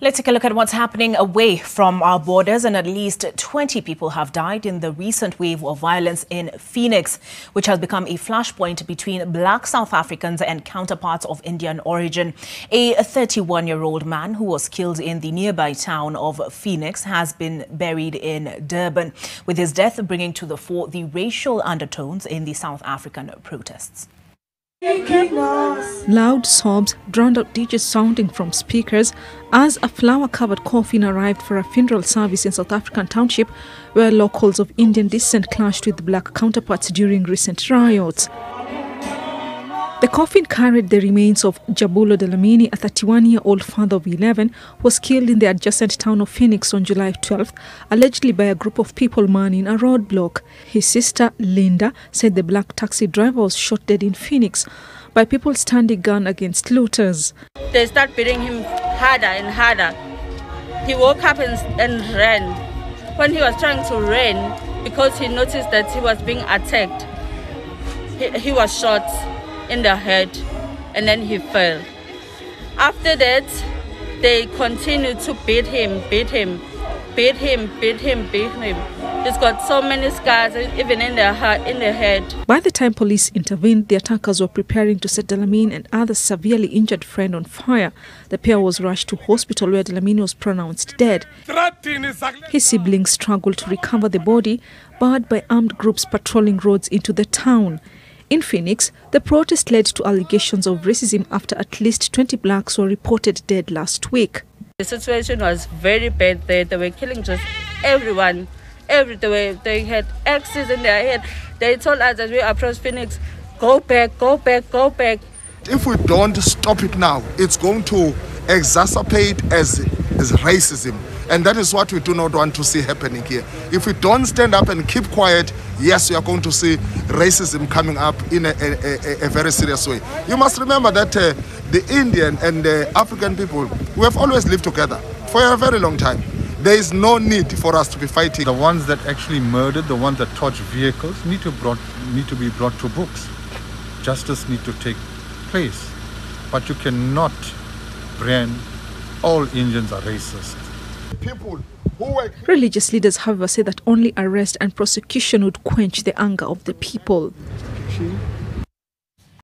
Let's take a look at what's happening away from our borders, and at least 20 people have died in the recent wave of violence in Phoenix, which has become a flashpoint between black South Africans and counterparts of Indian origin. A 31-year-old man who was killed in the nearby town of Phoenix has been buried in Durban, with his death bringing to the fore the racial undertones in the South African protests. Loud sobs drowned out DJs sounding from speakers as a flower-covered coffin arrived for a funeral service in South African township where locals of Indian descent clashed with black counterparts during recent riots. The coffin carried the remains of Jabulo Dlamini, a 31-year-old father of 11, who was killed in the adjacent town of Phoenix on July 12th, allegedly by a group of people manning a roadblock. His sister, Linda, said the black taxi driver was shot dead in Phoenix by people standing gun against looters. They start beating him harder and harder. He woke up and ran. When he was trying to run, because he noticed that he was being attacked, he was shot in the head and then he fell. After that, they continued to beat him. He's got so many scars, even in the head. By the time police intervened, the attackers were preparing to set Dlamini and other severely injured friend on fire. The pair was rushed to hospital where Dlamini was pronounced dead. His siblings struggled to recover the body, barred by armed groups patrolling roads into the town. In Phoenix, the protest led to allegations of racism after at least 20 blacks were reported dead last week. The situation was very bad there. They were killing just everyone. Everywhere. They had axes in their head. They told us as we approached Phoenix, go back, go back, go back. If we don't stop it now, it's going to exacerbate as racism. And that is what we do not want to see happening here. If we don't stand up and keep quiet, yes, we are going to see racism coming up in a very serious way. You must remember that the Indian and the African people, we have always lived together for a very long time. There is no need for us to be fighting. The ones that actually murdered, the ones that torched vehicles, need to be brought to books. Justice needs to take place. But you cannot brand all Indians are racist. Religious leaders, however, say that only arrest and prosecution would quench the anger of the people.